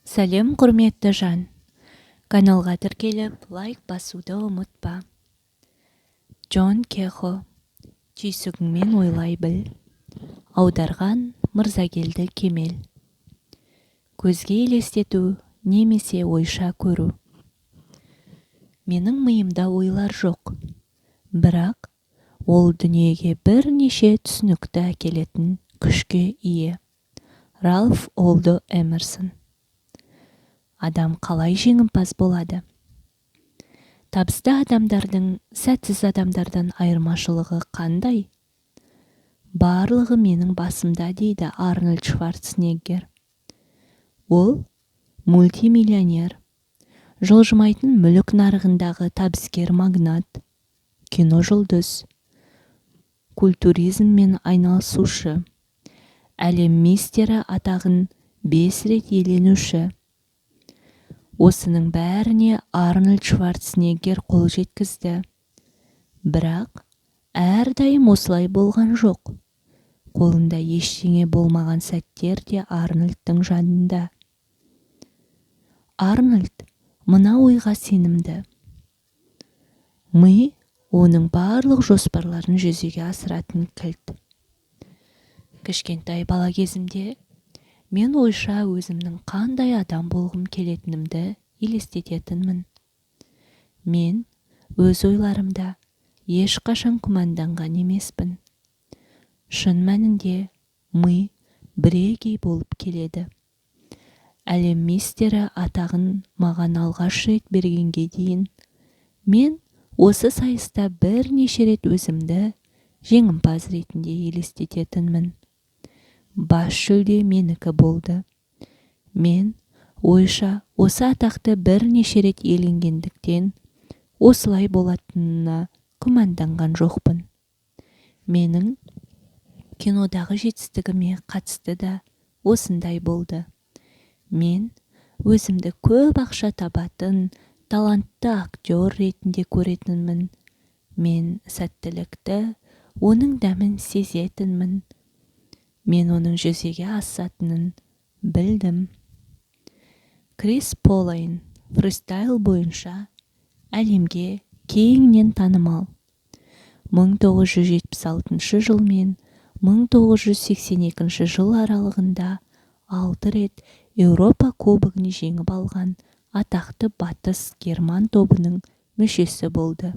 Сәлем құрметті жан. Каналға тіркеліп, лайк басуды ұмытпа. Джон Кехо, түйсігіңмен ойлай біл. Аударған Мырзагелді Кемел. Көзге елестету немесе ойша көру. Менің миымда ойлар жоқ. Бірақ ол дүниеге бірнеше түсінікті әкелетін күшке ие. Ральф Олдо Эмерсон. Адам қалай жеңімпаз болады? Табысты адамдардың сәтсіз адамдардан айырмашылығы қандай? Барлығы менің басымда, дейді Арнольд Шварценеггер. Ол мультимиллионер, жылжымайтын мүлік нарығындағы табыскер магнат, кино жұлдыз, культуризммен айналысушы, әлем мистері атағын 5 рет иеленуші. Осының бәріне Арнольд Шварценеггер қол жеткізді. Бірақ әрдайым осылай болған жоқ. Қолында ештеңе болмаған сәттер де Арнольдтың жанында. Арнольд мына ойға сенімді. Ми оның барлық жоспарларын жүзеге асыратын кілт. Кішкентай бала кезімде мен ойша өзімнің қандай адам болғым келетінімді елестететінмін. Мен өз ойларымда ешқашан күмәнданған емеспін. Шын мәнінде ми бірегей болып келеді. Әлем мистері атағын маған алғаш рет бергенге дейін мен осы сайыста бірнеше рет өзімді жеңімпаз ретінде елестететінмін. Бас жүлде менікі болды. Мен ойша осы атақты бірнеше рет иеленгендіктен осылай болатынына күмәнданған жоқпын. Менің кинодағы жетістігіме қатысты да осындай болды. Мен өзімді көп ақша табатын талантты актер ретінде көретінмін. Мен сәттілікті, оның дәмін сезетінмін. Мен оның жүзеге асатынын білдім. Крис Полайн фристайл бойынша әлемге кеңінен танымал. 1976 жыл мен 1982 жыл аралығында 6 рет Еуропа кубогын жеңіп алған атақты батыс герман тобының мүшесі болды.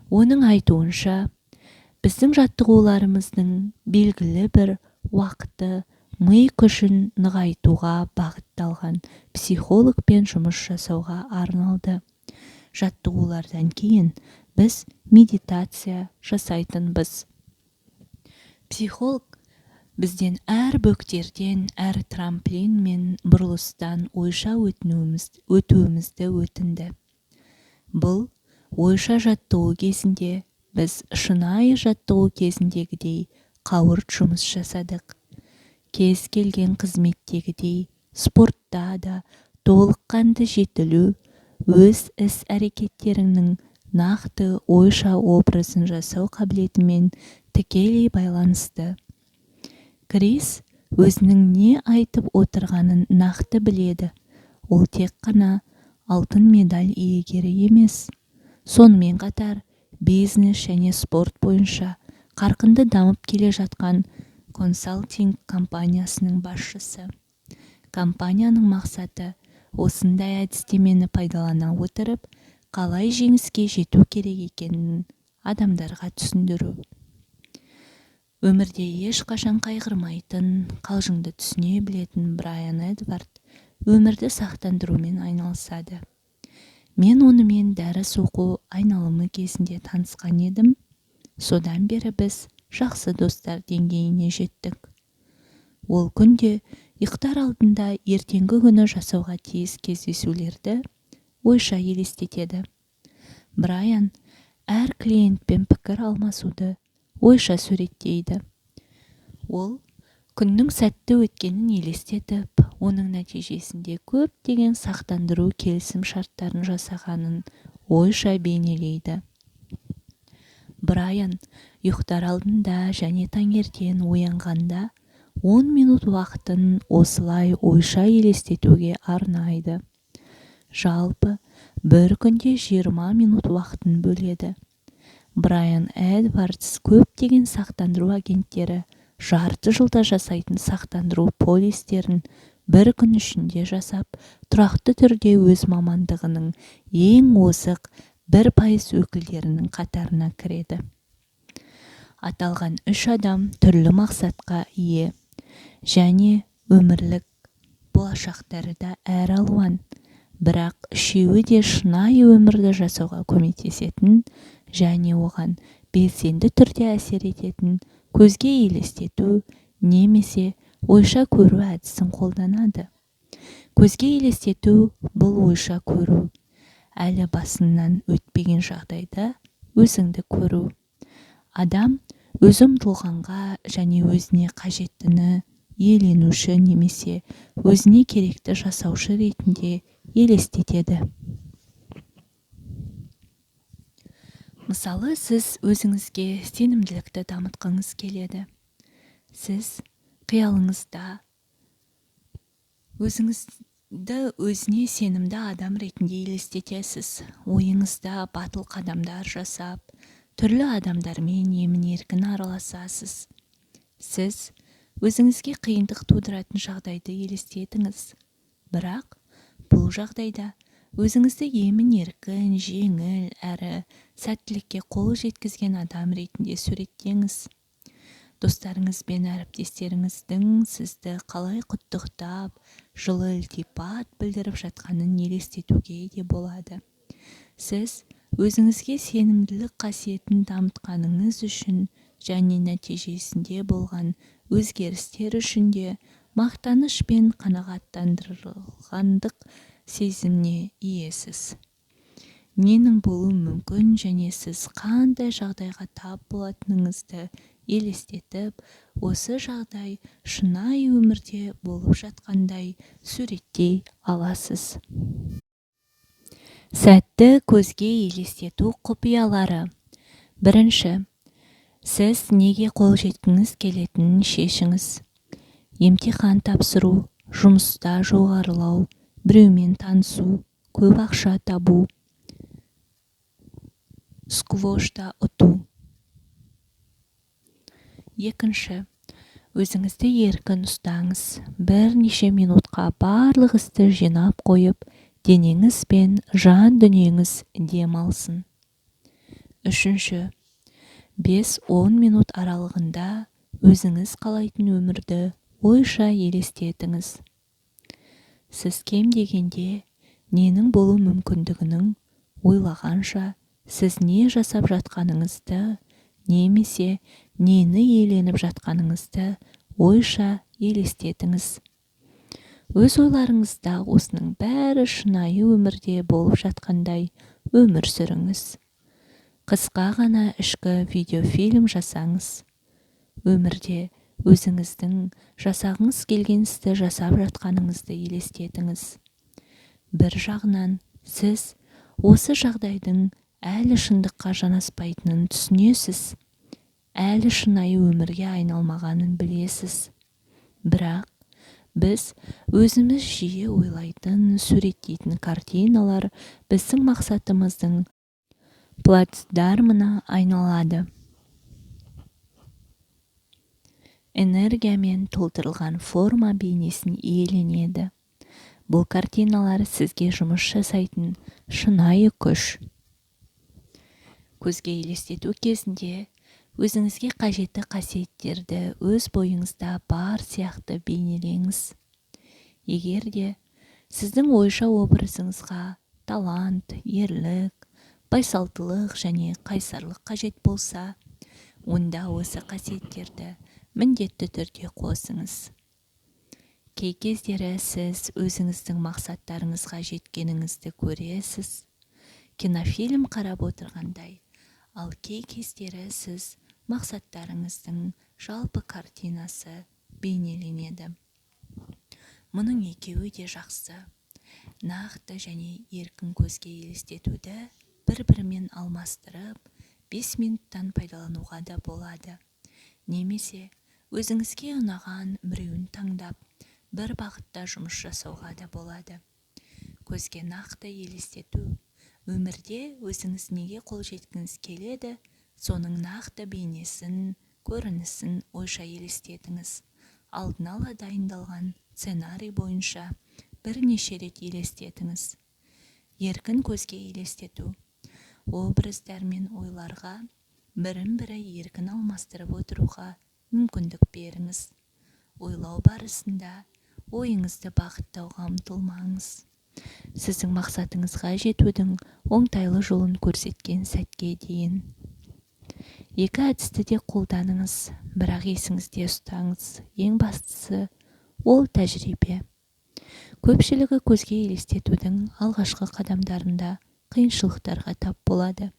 Оның айтуынша, біздің жаттығуларымыздың белгілі бір уақыты ми күшін нығайтуға бағытталған психологпен жұмыс жасауға арналды. Жаттығулардан кейін біз медитация жасайтынбыз. Психолог бізден әр бөктерден, әр трамплин мен бұрылыстан ойша өтуімізді өтінді. Бұл ойша жаттығу кезінде біз шынайы жаттығу кезіндегідей қауырт жұмыс жасадық. Кез келген қызметтегідей спортта да толыққанды жетілу өз іс-әрекеттеріңнің нақты ойша образын жасау қабілетімен тікелей байланысты. Крис өзінің не айтып отырғанын нақты біледі. Ол тек қана алтын медаль иегері емес. Сонымен қатар бизнес және спорт бойынша қарқынды дамып келе жатқан консалтинг компаниясының басшысы. Компанияның мақсаты осындай әдістемені пайдалана отырып, қалай жеңіске жету керек екенін адамдарға түсіндіру. Өмірде ешқашан қайғырмайтын, қалжыңды түсіне білетін Брайан Эдвард өмірді сақтандырумен айналысады. Мен онымен дәріс оқу айналымы кезінде танысқан едім. Содан бері біз жақсы достар деңгейіне жеттік. Ол күнде ұйықтар алдында ертеңгі күні жасауға тиіс кездесулерді ойша елестетеді. Брайан әр клиентпен пікір алмасуды ойша суреттейді. Ол күннің сәтті өткенін елестетіп, оның нәтижесінде көптеген сақтандыру келісім шарттарын жасағанын ойша бейнелейді. Брайан ұйықтар алдында және таңертең оянғанда 10 минут уақытын осылай ойша елестетуге арнайды. Жалпы, бір күнде 20 минут уақытын бөледі. Брайан Эдвардс көптеген сақтандыру агенттері жарты жылда жасайтын сақтандыру полистерін бір күн ішінде жасап, тұрақты түрде өз мамандығының ең озық 1% өкілдерінің қатарына кіреді. Аталған 3 адам түрлі мақсатқа ие және өмірлік болашақтары да әр алуан, бірақ үшеуі де шынайы өмірді жасауға көмектесетін және оған белсенді түрде әсер ететін көзге елестету немесе ойша көру әдісін қолданады. Көзге елестету бұл ойша көру. Әлі басынан өтпеген жағдайда өзіңді көру. Адам өз ұмтылғанға және өзіне қажеттіні иеленуші немесе өзіне керекті жасаушы ретінде елестетеді. Мысалы, сіз өзіңізге сенімділікті дамытқыңыз келеді. Сіз қиялыңызда өзіңізді өзіне сенімді адам ретінде елестетесіз. Ойыңызда батыл қадамдар жасап, түрлі адамдармен емін-еркін араласасыз. Сіз өзіңізге қиындық тудыратын жағдайды елестетіңіз. Бірақ бұл жағдайда өзіңізді емін-еркін, жеңіл әрі сәттілікке қол жеткізген адам ретінде суреттеңіз. Достарыңыз бен әріптестеріңіздің сізді қалай құттықтап, жылы ілтипат білдіріп жатқанын елестетуге де болады. Сіз өзіңізге сенімділік қасиетін дамытқаныңыз үшін және нәтижесінде болған өзгерістер үшін де мақтаныш пен қанағаттандырылғандық сезіміне иесіз. Ненің болуы мүмкін және сіз қандай жағдайға тап болатыныңызды елестетіп, осы жағдай шынайы өмірде болып жатқандай суреттей аласыз. Сәтті көзге елестету құпиялары. Бірінші, сіз неге қол жеткіңіз келетінін шешіңіз. Емтихан тапсыру, жұмыста жоғарылау, біреумен танысу, көп ақша табу, сквошта ұту. Екінші, өзіңізді еркін ұстаңыз. Бірнеше минутқа барлық істі жинап қойып, денеңіз бен жан дүниеңіз демалсын. Үшінші, 5-10 минут аралығында өзіңіз қалайтын өмірді ойша елестетіңіз. Сіз кем дегенде ненің болу мүмкіндігінің ойлағанша сіз не жасап жатқаныңызды немесе нені иеленіп жатқаныңызды ойша елестетіңіз. Өз ойларыңызда осының бәрі шынайы өмірде болып жатқандай өмір сүріңіз. Қысқа ғана ішкі видеофильм жасаңыз. Өмірде өзіңіздің жасағыңыз келген істі жасап жатқаныңызды елестетіңіз. Бір жағынан сіз осы жағдайдың әлі шындыққа жанаспайтынын түсінесіз. Әлі шынайы өмірге айналмағанын білесіз. Бірақ біз өзіміз жиі ойлайтын, суреттейтін картиналар біздің мақсатымыздың плацдармына айналады. Энергиямен толтырылған форма бейнесін иеленеді. Бұл картиналар сізге жұмыс жасайтын шынайы күш. Көзге елестету кезінде өзіңізге қажетті қасиеттерді өз бойыңызда бар сияқты бейнелеңіз. Егер де сіздің ойша образыңызға талант, ерлік, байсалдылық және қайсарлық қажет болса, онда осы қасиеттерді міндетті түрде қосыңыз. Кей кездері сіз өзіңіздің мақсаттарыңызға жеткеніңізді көресіз, кинофильм қарап отырғандай, ал кей кездері сіз мақсаттарыңыздың жалпы картинасы бейнеленеді. Мұның екеуі де жақсы. Нақты және еркін көзге елестетуді бір-бірімен алмастырып, 5 минуттан пайдалануға да болады. Немесе өзіңізге ұнаған біреуін таңдап, бір бағытта жұмыс жасауға да болады. Көзге нақты елестету. Өмірде өзіңіз неге қол жеткіңіз келеді, соның нақты бейнесін, көрінісін ойша елестетіңіз. Алдын ала дайындалған сценарий бойынша бірнеше рет елестетіңіз. Еркін көзге елестету. Образдар мен ойларға бірін-бірі еркін алмастырып отыруға мүмкіндік беріңіз. Ойлау барысында ойыңызды бағыттауға ұмтылмаңыз. Сіздің мақсатыңызға жетудің оңтайлы жолын көрсеткен сәтке дейін. Екі әдісті де қолданыңыз, бірақ есіңізде ұстаңыз. Ең бастысы ол тәжірибе. Көпшілігі көзге елестетудің алғашқы қадамдарында қиыншылықтарға тап болады.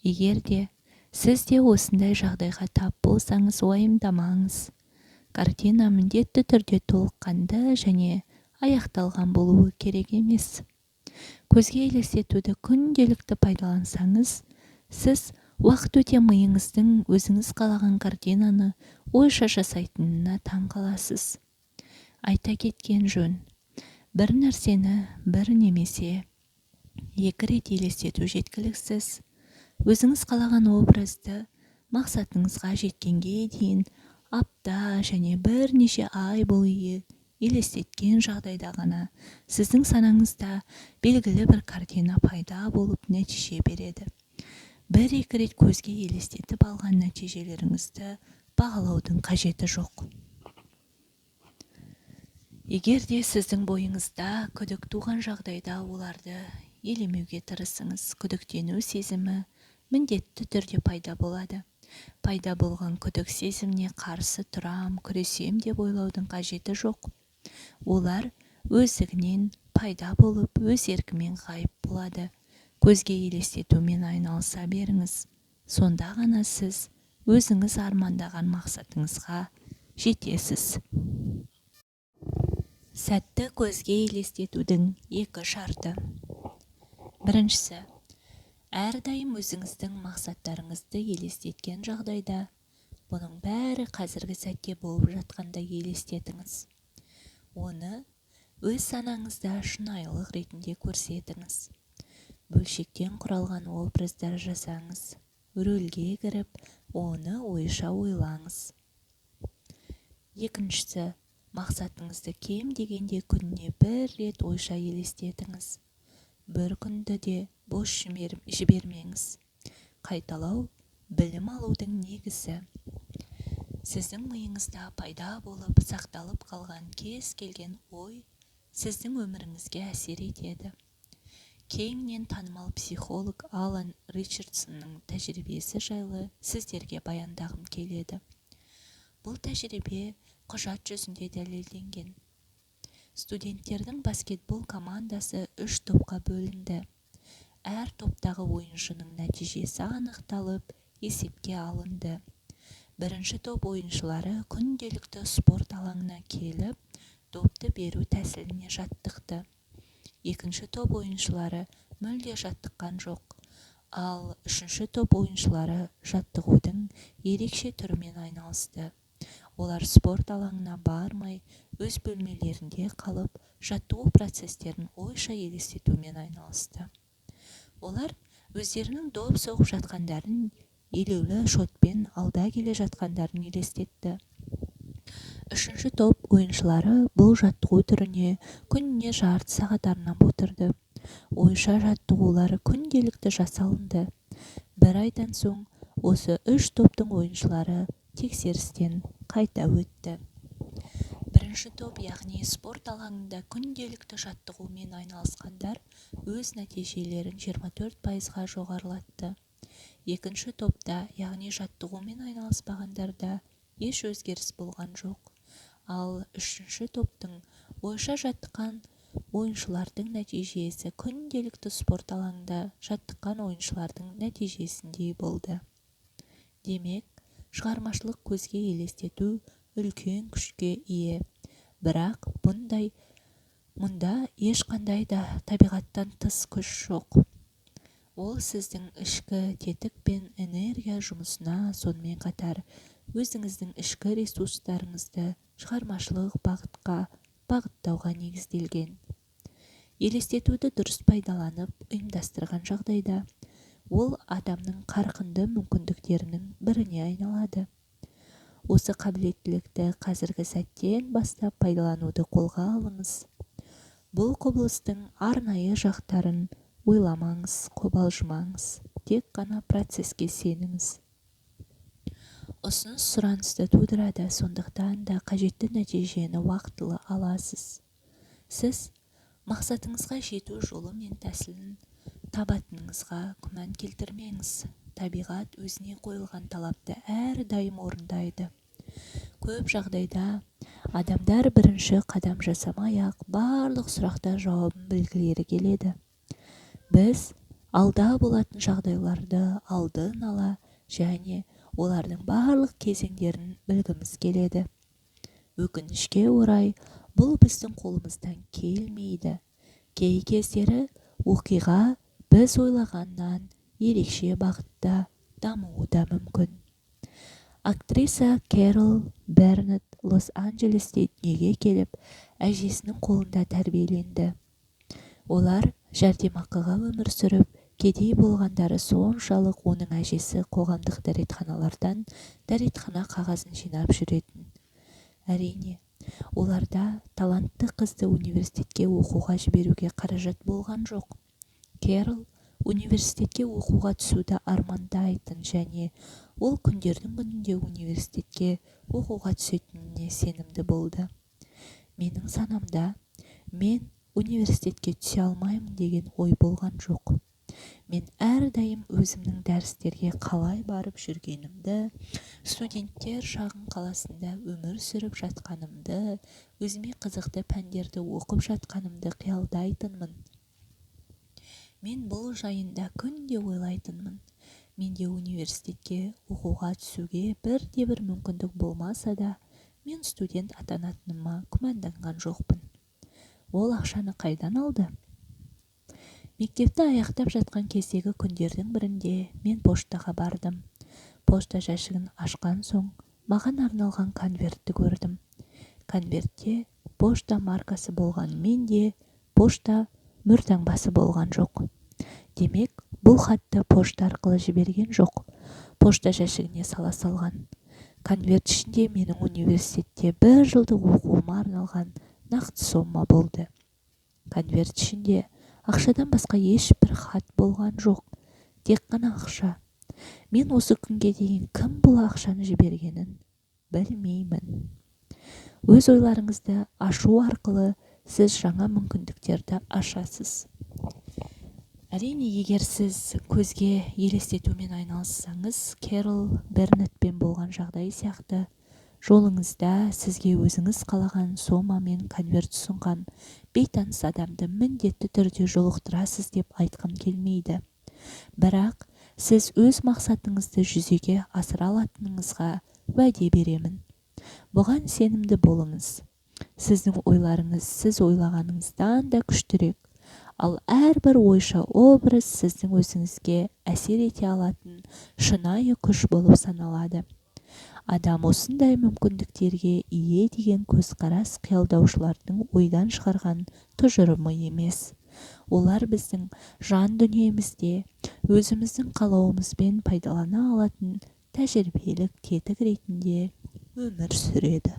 Егер де сіз де осындай жағдайға тап болсаңыз, уайымдамаңыз. Картина міндетті түрде толыққанды және аяқталған болуы керек емес. Көзге елестетуді күнделікті пайдалансаңыз, сіз уақыт өте миыңыздың өзіңіз қалаған картинаны ойша жасайтынына таң қаласыз. Айта кеткен жөн, бір нәрсені бір немесе екі рет елестету жеткіліксіз. Өзіңіз қалаған образды мақсатыңызға жеткенге дейін апта және бірнеше ай бойы елестеткен жағдайда ғана сіздің санаңызда белгілі бір картина пайда болып нәтиже береді. Бір-екі рет көзге елестетіп алған нәтижелеріңізді бағалаудың қажеті жоқ. Егер де сіздің бойыңызда күдік туған жағдайда оларды елемеуге тырысыңыз. Күдіктену сезімі міндетті түрде пайда болады. Пайда болған күдік сезіміне қарсы тұрам, күресем деп ойлаудың қажеті жоқ. Олар өздігінен пайда болып, өз еркімен ғайып болады. Көзге елестетумен айналыса беріңіз. Сонда ғана сіз өзіңіз армандаған мақсатыңызға жетесіз. Сәтті көзге елестетудің екі шарты. Біріншісі, әрдайым өзіңіздің мақсаттарыңызды елестеткен жағдайда, бұның бәрі қазіргі сәтте болып жатқанда елестетіңіз. Оны өз санаңызда шынайылық ретінде көрсетіңіз. Бөлшектен құралған образдар жасаңыз. Рөлге кіріп, оны ойша ойлаңыз. Екіншісі, мақсатыңызды кем дегенде күніне бір рет ойша елестетіңіз. Бір күнді де бос жібермеңіз. Қайталау білім алудың негізі. Сіздің миыңызда пайда болып, сақталып қалған кез келген ой сіздің өміріңізге әсер етеді. Кеңінен танымал психолог Алан Ричардсонның тәжірибесі жайлы сіздерге баяндағым келеді. Бұл тәжірибе құжат жүзінде дәлелденген. Студенттердің баскетбол командасы 3 топқа бөлінді. Әр топтағы ойыншының нәтижесі анықталып, есепке алынды. Бірінші топ ойыншылары күнделікті спорт алаңына келіп, допты беру тәсіліне жаттықты. Екінші топ ойыншылары мүлде жаттыққан жоқ, ал үшінші топ ойыншылары жаттығудың ерекше түрімен айналысты. Олар спорт алаңына бармай, өз бөлмелерінде қалып, жаттығу процестерін ойша елестетумен айналысты. Олар өздерінің доп соғып жатқандарын, елеулі шотпен алда келе жатқандарын елестетті. Үшінші топ ойыншылары бұл жаттығу түріне күніне жарты сағат арнап отырды. Ойша жаттығулары күнделікті жасалынды. Бір айдан соң осы 3 топтың ойыншылары тексерістен қайта өтті. Бірінші топ, яғни спорт алаңында күнделікті жаттығумен айналысқандар өз нәтижелерін 24%-ға жоғарылатты. Екінші топта, яғни жаттығумен айналыспағандарда еш өзгеріс болған жоқ. Ал үшінші топтың ойша жаттыққан ойыншылардың нәтижесі күнделікті спорт алаңында жаттыққан ойыншылардың нәтижесіндей болды. Демек, шығармашылық көзге елестету үлкен күшке ие. Бірақ мұнда ешқандай да табиғаттан тыс күш жоқ. Ол сіздің ішкі тетік пен энергия жұмысына, сонымен қатар өзіңіздің ішкі ресурстарыңызды шығармашылық бағытқа бағыттауға негізделген. Елестетуді дұрыс пайдаланып ұйымдастырған жағдайда, ол адамның қарқынды мүмкіндіктерінің біріне айналады. Осы қабілеттілікті қазіргі сәттен бастап пайдалануды қолға алыңыз. Бұл құбылыстың арнайы жақтарын ойламаңыз, қобалжымаңыз, тек қана процеске сеніңіз. Ұсыныс сұранысты тудырады, сондықтан да қажетті нәтижені уақытылы аласыз. Сіз мақсатыңызға жету жолы мен тәсілін табатыныңызға күмән келтірмеңіз. Табиғат өзіне қойылған талапты әрдайым орындайды. Көп жағдайда адамдар бірінші қадам жасамай-ақ барлық сұрақтар жауабын білгілері келеді. Біз алда болатын жағдайларды алдын ала және олардың барлық кезеңдерін білгіміз келеді. Өкінішке орай, бұл біздің қолымыздан келмейді. Кей кездері оқиға біз ойлағаннан ерекше бағытта дамуы да мүмкін. Актриса Кэрол Бернетт Лос-Анджелесте дүниеге келіп, әжесінің қолында тәрбиеленді. Олар жәрдемақыға өмір сүріп, кедей болғандары соншалық оның әжесі қоғамдық дәретханалардан дәретхана қағазын жинап жүретін. Әрине, оларда талантты қызды университетке оқуға жіберуге қаражат болған жоқ. Кэрол университетке оқуға түсуді армандайтын және ол күндердің күнінде университетке оқуға түсетініне сенімді болды. Менің санамда мен университетке түсе алмаймын деген ой болған жоқ. Мен әрдайым өзімнің дәрістерге қалай барып жүргенімді, студенттер шағын қаласында өмір сүріп жатқанымды, өзіме қызықты пәндерді оқып жатқанымды қиялдайтынмын. Мен бұл жайында күнде ойлайтынмын. Менде университетке оқуға түсуге бірде-бір мүмкіндік болмаса да, мен студент атанатыныма күмәнданған жоқпын. Ол ақшаны қайдан алды? Мектепті аяқтап жатқан кездегі күндердің бірінде мен поштаға бардым. Пошта жәшігін ашқан соң, маған арналған конвертті көрдім. Конвертте пошта маркасы болғанымен де, пошта мөртаңбасы болған жоқ. Демек, бұл хатты пошта арқылы жіберген жоқ. Пошта жәшігіне сала салған. Конверт ішінде менің университетте 1 жылдық оқуыма арналған нақты сомма болды. Конверт ішінде ақшадан басқа ешбір хат болған жоқ. Тек қана ақша. Мен осы күнге дейін кім бұл ақшаны жібергенін білмеймін. Өз ойларыңызды ашу арқылы сіз жаңа мүмкіндіктерді ашасыз. Әрине, егер сіз көзге елестетумен айналыссаңыз, Кэрол Бернеттпен болған жағдай сияқты, жолыңызда сізге өзіңіз қалаған сома мен конверт ұсынған бейтаныс адамды міндетті түрде жолықтырасыз деп айтқым келмейді. Бірақ сіз өз мақсатыңызды жүзеге асыра алатыныңызға уәде беремін. Бұған сенімді болыңыз. Сіздің ойларыңыз сіз ойлағаныңыздан да күштірек. Ал әрбір ойша образ сіздің өзіңізге әсер ете алатын шынайы күш болып саналады. Адам осындай мүмкіндіктерге ие деген көзқарас қиялдаушылардың ойдан шығарған тұжырымы емес. Олар біздің жан дүниемізде өзіміздің қалауымызбен пайдалана алатын тәжірибелік тетік ретінде өмір сүреді.